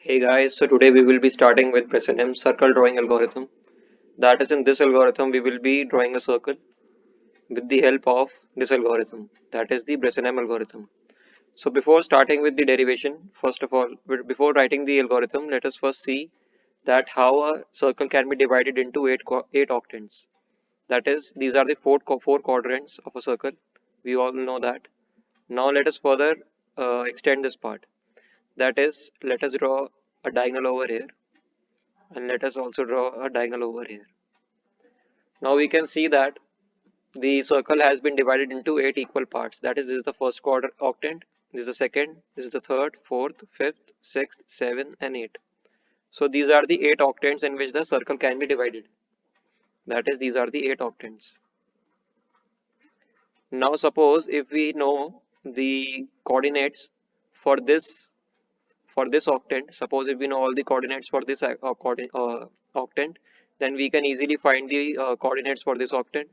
Hey guys, so today we will be starting with Bresenham circle drawing algorithm. That is, in this algorithm we will be drawing a circle with the help of this algorithm. That is the Bresenham algorithm. So before starting with the derivation, first of all, before writing the algorithm, let us first see that how a circle can be divided into eight octants. That is, these are the four quadrants of a circle. We all know that. Now let us further extend this part. That is, let us draw a diagonal over here, and let us also draw a diagonal over here. Now we can see that the circle has been divided into eight equal parts. That is, this is the first quarter octant, this is the second, this is the third, fourth, fifth, sixth, seventh, and eighth. So these are the eight octants in which the circle can be divided. That is, these are the eight octants. Now suppose if we know the coordinates for this octant, suppose if we know all the coordinates for this octant, then we can easily find the coordinates for this octant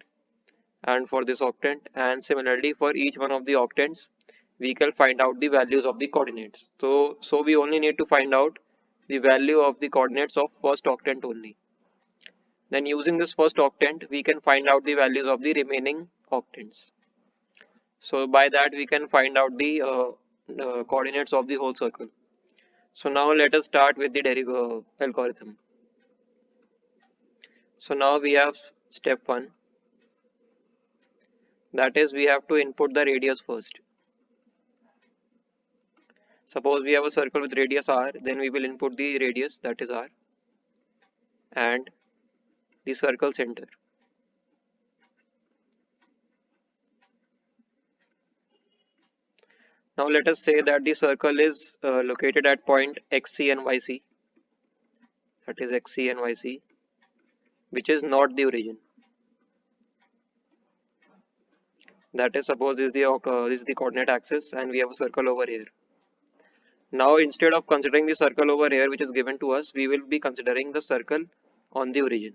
and for this octant, and similarly for each one of the octants we can find out the values of the coordinates. So we only need to find out the value of the coordinates of first octant only. Then using this first octant we can find out the values of the remaining octants. So by that we can find out the coordinates of the whole circle. So now let us start with the algorithm. So now we have step 1, that is, we have to input the radius first. Suppose we have a circle with radius r, then we will input the radius, that is r, and the circle center. Now let us say that the circle is located at point xc and yc, that is xc and yc, which is not the origin. That is, suppose this is the coordinate axis and we have a circle over here. Now instead of considering the circle over here which is given to us, we will be considering the circle on the origin.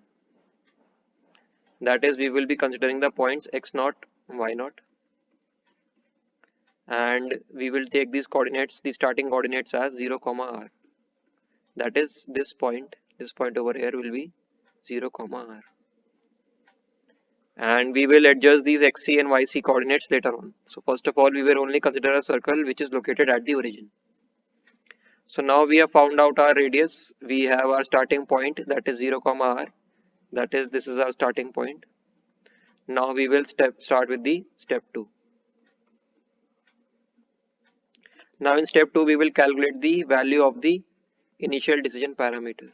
That is, we will be considering the points x0, y0, and we will take these coordinates, the starting coordinates, as 0, r. That is, this point over here will be 0, r. And we will adjust these xc and yc coordinates later on. So first of all, we will only consider a circle which is located at the origin. So now we have found out our radius. We have our starting point, that is 0, r. That is, this is our starting point. Now we will start with the step 2. Now in step 2, we will calculate the value of the initial decision parameter.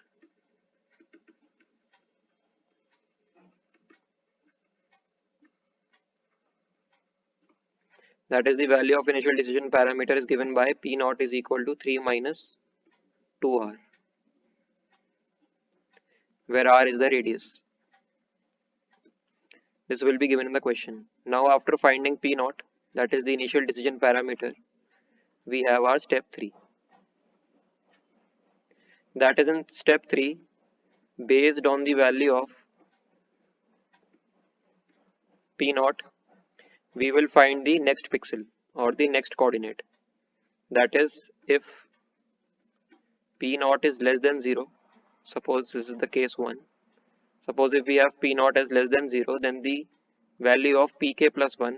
That is, the value of initial decision parameter is given by P0 is equal to 3 minus 2r, where r is the radius. This will be given in the question. Now after finding P0, that is the initial decision parameter, we have our step 3. That is, in step 3, based on the value of P0, we will find the next pixel or the next coordinate. That is, if P0 is less than 0, suppose this is the case 1. Suppose if we have P0 as less than 0, then the value of Pk plus 1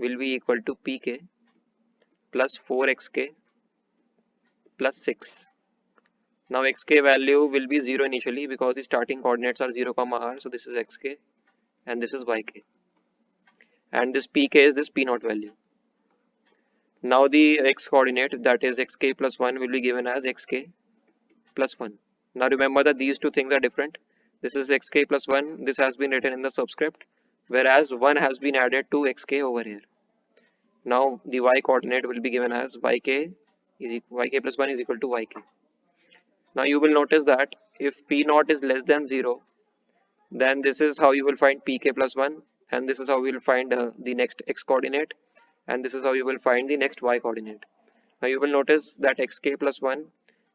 will be equal to Pk plus 4xk plus 6. Now xk value will be 0 initially because the starting coordinates are 0, r. So this is xk and this is yk. And this Pk is this P0 value. Now the x coordinate, that is xk plus 1, will be given as xk plus 1. Now remember that these two things are different. This is xk plus 1, this has been written in the subscript, whereas 1 has been added to xk over here. Now the y coordinate will be given as yk plus 1 is equal to yk. Now you will notice that if P0 is less than 0, then this is how you will find Pk plus 1, and this is how we will find the next x coordinate, and this is how you will find the next y coordinate. Now you will notice that xk plus 1,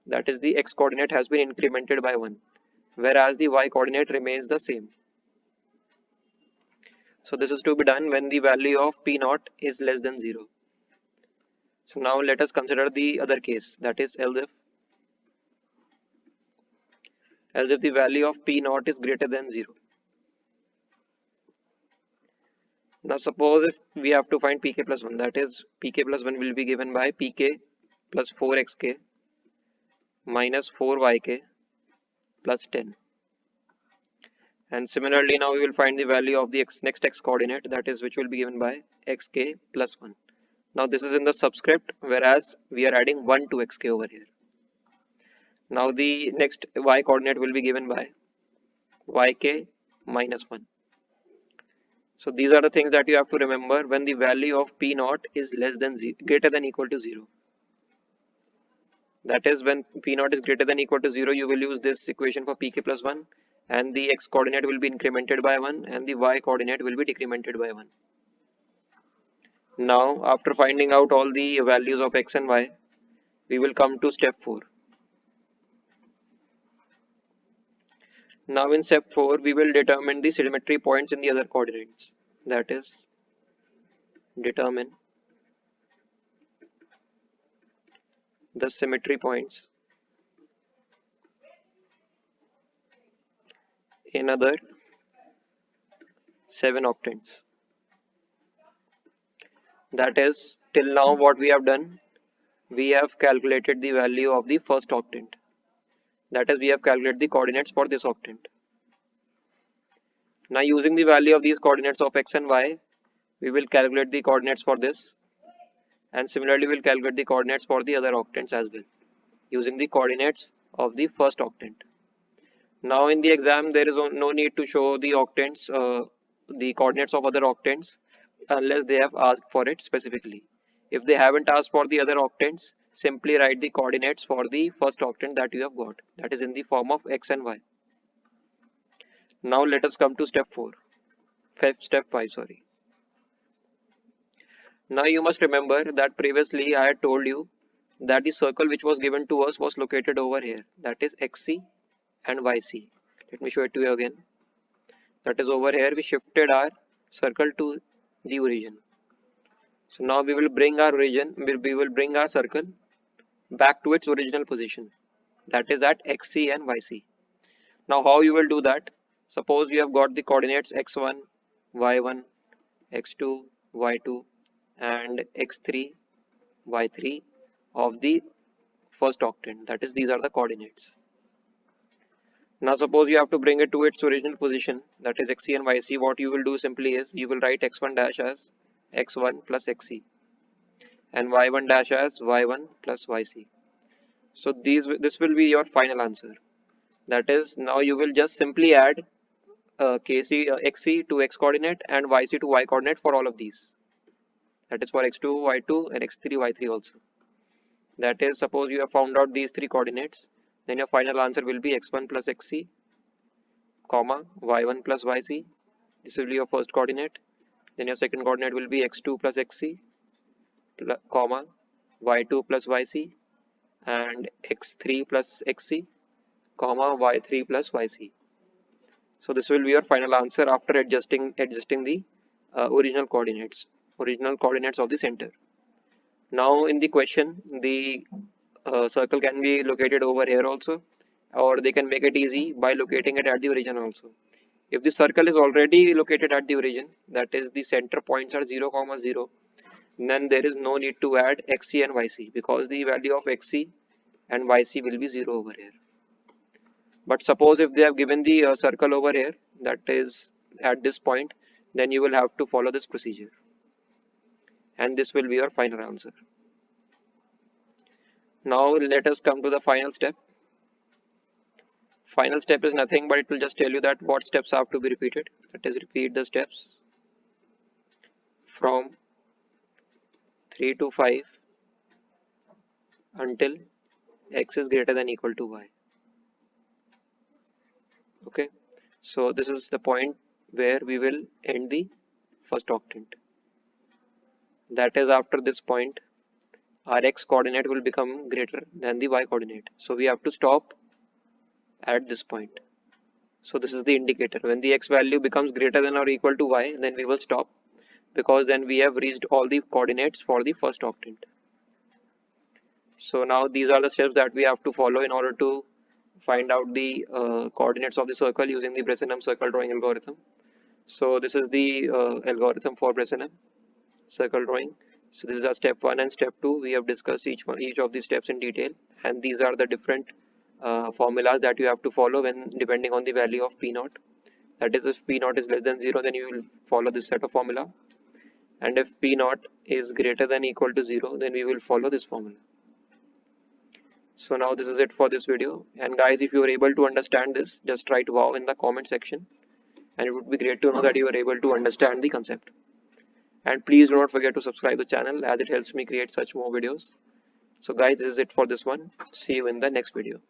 that is, the x coordinate, has been incremented by 1, whereas the y coordinate remains the same. So this is to be done when the value of P0 is less than 0. So now let us consider the other case, that is else if as if the value of P naught is greater than 0. Now suppose if we have to find Pk plus 1, that is Pk plus 1 will be given by Pk plus 4xk minus 4yk plus 10. And similarly now we will find the value of the next x coordinate, that is which will be given by xk plus 1. Now this is in the subscript, whereas we are adding 1 to xk over here. Now the next y coordinate will be given by yk minus 1. So these are the things that you have to remember when the value of P naught is less than greater than equal to 0. That is when P naught is greater than equal to 0, you will use this equation for Pk plus 1, and the x coordinate will be incremented by 1 and the y coordinate will be decremented by 1. Now after finding out all the values of x and y, we will come to step 4. Now in step 4 we will determine the sedimentary points in the other coordinates, that is determine the symmetry points in other 7 octants. That is, till now what we have done, we have calculated the value of the first octant. That is, we have calculated the coordinates for this octant. Now using the value of these coordinates of x and y, we will calculate the coordinates for this, and similarly we will calculate the coordinates for the other octants as well, using the coordinates of the first octant. Now in the exam there is no need to show the octants, the coordinates of other octants, unless they have asked for it specifically. If they haven't asked for the other octants, simply write the coordinates for the first octant that you have got, that is in the form of x and y. Now let us come to step 5, sorry. Now you must remember that previously I had told you that the circle which was given to us was located over here, that is xc and yc. Let me show it to you again. That is over here we shifted our circle to the origin. So now we will bring our circle back to its original position, that is at xc and yc. Now how you will do that? Suppose you have got the coordinates x1, y1, x2, y2 and x3, y3 of the first octant, that is these are the coordinates. Now suppose you have to bring it to its original position, that is xc and yc. What you will do simply is you will write x1 dash as x1 plus xc and y1 dash as y1 plus yc. So this will be your final answer. That is, now you will just simply add xc to x coordinate and yc to y coordinate for all of these. That is for x2, y2 and x3, y3 also. That is, suppose you have found out these 3 coordinates, then your final answer will be x1 plus xc, comma, y1 plus yc. This will be your first coordinate. Then your second coordinate will be x2 plus xc, comma, y2 plus yc, and x3 plus xc, comma, y3 plus yc. So this will be your final answer after adjusting the original coordinates of the center. Now in the question, the circle can be located over here also, or they can make it easy by locating it at the origin also. If the circle is already located at the origin, that is the center points are 0, 0, then there is no need to add xc and yc, because the value of xc and yc will be 0 over here. But suppose if they have given the circle over here, that is at this point, then you will have to follow this procedure, and this will be your final answer. Now let us come to the final step. Final step is nothing but it will just tell you that what steps have to be repeated. That is, repeat the steps from 3 to 5 until x is greater than equal to y. Okay, so this is the point where we will end the first octant. That is, after this point our x coordinate will become greater than the y coordinate, so we have to stop at this point. So this is the indicator. When the x value becomes greater than or equal to y, then we will stop, because then we have reached all the coordinates for the first octant. So now these are the steps that we have to follow in order to find out the coordinates of the circle using the Bresenham circle drawing algorithm. So this is the algorithm for Bresenham circle drawing. So this is our step 1 and step 2. We have discussed each of these steps in detail, and these are the different formulas that you have to follow when depending on the value of P naught. That is, if P naught is less than 0, then you will follow this set of formula, and if P naught is greater than equal to 0, then we will follow this formula. So now this is it for this video, and guys, if you are able to understand this, just write wow in the comment section, and it would be great to know that you are able to understand the concept. And please do not forget to subscribe the channel, as it helps me create such more videos. So guys, this is it for this one. See you in the next video.